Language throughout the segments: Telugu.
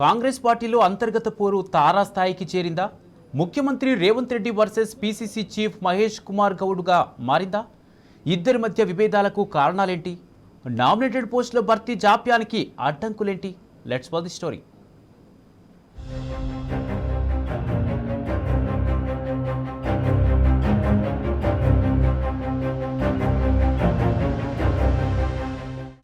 కాంగ్రెస్ పార్టీలో అంతర్గత పోరు తారాస్థాయికి చేరిందా? ముఖ్యమంత్రి Revanth Reddy versus PCC chief Mahesh Kumar గౌడ్గా మారిందా? ఇద్దరి మధ్య విభేదాలకు కారణాలేంటి? నామినేటెడ్ పోస్టుల భర్తీ జాప్యానికి అడ్డంకులేంటి? Let's watch the story.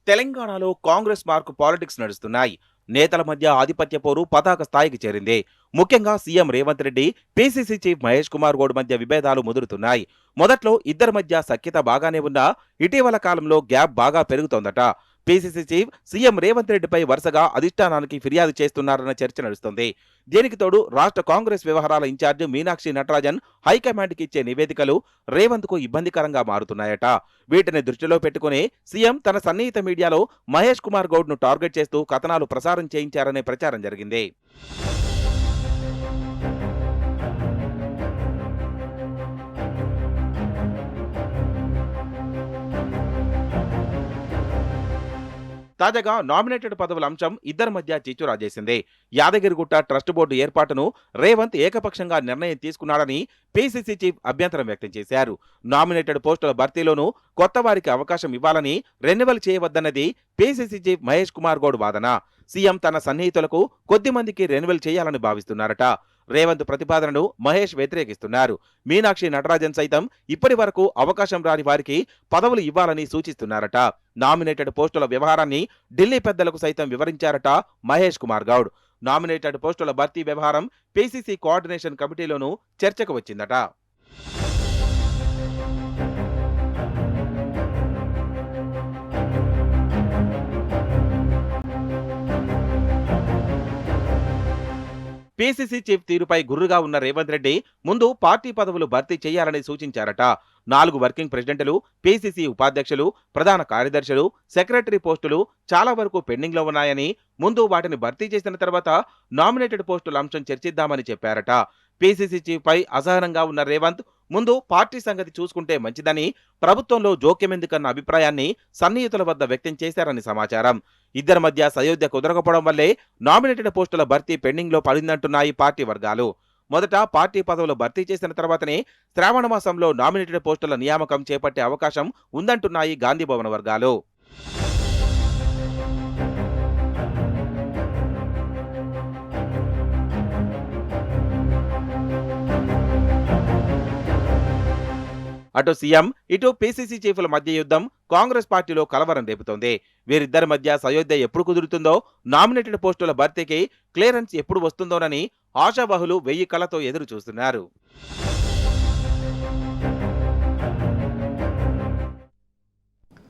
తెలంగాణలో కాంగ్రెస్ మార్కు పాలిటిక్స్ నడుస్తున్నాయి. నేతల మధ్య ఆధిపత్య పోరు పతాక స్థాయికి చేరింది. ముఖ్యంగా CM Revanth Reddy, PCC chief Mahesh Kumar Goud మధ్య విభేదాలు ముదురుతున్నాయి. మొదట్లో ఇద్దరి మధ్య సఖ్యత బాగానే ఉన్నా ఇటీవల కాలంలో గ్యాప్ బాగా పెరుగుతోందట. పీసీసీ చీఫ్ సీఎం రేవంత్ రెడ్డిపై వరుసగా అధిష్టానానికి ఫిర్యాదు చేస్తున్నారన్న చర్చ నడుస్తుంది. దీనికి తోడు రాష్ట్ర కాంగ్రెస్ వ్యవహారాల ఇన్ఛార్జ్ మీనాక్షి నటరాజన్ హైకమాండ్కి ఇచ్చే నివేదికలు రేవంత్ కు ఇబ్బందికరంగా మారుతున్నాయట. వీటిని దృష్టిలో పెట్టుకుని సీఎం తన సన్నిహిత మీడియాలో మహేష్ కుమార్ గౌడ్ ను టార్గెట్ చేస్తూ కథనాలు ప్రసారం చేయించారనే ప్రచారం జరిగింది. తాజాగా నామినేటెడ్ పదవుల అంశం ఇద్దరి మధ్య చిచ్చు రాజేసింది. యాదగిరిగుట్ట ట్రస్ట్ బోర్డు ఏర్పాటును రేవంత్ ఏకపక్షంగా నిర్ణయం తీసుకున్నాడని పీసీసీ చీఫ్ అభ్యంతరం వ్యక్తం చేశారు. నామినేటెడ్ పోస్టుల భర్తీలోనూ కొత్త వారికి అవకాశం ఇవ్వాలని రెన్యువల్ చేయవద్దన్నది పీసీసీ చీఫ్ మహేష్ కుమార్ గౌడ్ వాదన. సీఎం తన సన్నిహితులకు కొద్ది మందికి రెన్యువల్ చేయాలని భావిస్తున్నారట. రేవంత్ ప్రతిపాదనను మహేష్ వ్యతిరేకిస్తున్నారు. మీనాక్షి నటరాజన్ సైతం ఇప్పటి వరకు అవకాశం రాని వారికి పదవులు ఇవ్వాలని సూచిస్తున్నారట. నామినేటెడ్ పోస్టుల వ్యవహారాన్ని ఢిల్లీ పెద్దలకు సైతం వివరించారట మహేష్ కుమార్ గౌడ్. నామినేటెడ్ పోస్టుల భర్తీ వ్యవహారం పీసీసీ కోఆర్డినేషన్ కమిటీలోనూ చర్చకు వచ్చిందట. పీసీసీ చీఫ్ తీరుపై గుర్రుగా ఉన్న రేవంత్ రెడ్డి ముందు పార్టీ పదవులు భర్తీ చేయాలని సూచించారట. 4 వర్కింగ్ ప్రెసిడెంట్లు, పీసీసీ ఉపాధ్యక్షులు, ప్రధాన కార్యదర్శులు, సెక్రటరీ పోస్టులు చాలా వరకు పెండింగ్లో ఉన్నాయని, ముందు వాటిని భర్తీ చేసిన తర్వాత నామినేటెడ్ పోస్టుల అంశం చర్చిద్దామని చెప్పారట. పీసీసీ చీఫ్ పై అసహనంగా ఉన్న రేవంత్ ముందు పార్టీ సంగతి చూసుకుంటే మంచిదని, ప్రభుత్వంలో జోక్యమెందుకన్న అభిప్రాయాన్ని సన్నిహితుల వద్ద వ్యక్తం చేశారని సమాచారం. ఇద్దరి మధ్య సయోధ్య కుదరకపోవడం వల్లే నామినేటెడ్ పోస్టుల భర్తీ పెండింగ్లో పడిందంటున్నాయి పార్టీ వర్గాలు. మొదట పార్టీ పదవులు భర్తీ చేసిన తర్వాతనే శ్రావణ మాసంలో నామినేటెడ్ పోస్టుల నియామకం చేపట్టే అవకాశం ఉందంటున్నాయి గాంధీభవన్ వర్గాలు. అటు సీఎం, ఇటు పీసీసీ చీఫ్ల మధ్య యుద్ధం కాంగ్రెస్ పార్టీలో కలవరం రేపుతోంది. వీరిద్దరి మధ్య సయోధ్య ఎప్పుడు కుదురుతుందో, నామినేటెడ్ పోస్టుల భర్తీకి క్లియరెన్స్ ఎప్పుడు వస్తుందోనని ఆశావహులు 1000 కళ్లతో ఎదురు చూస్తున్నారు.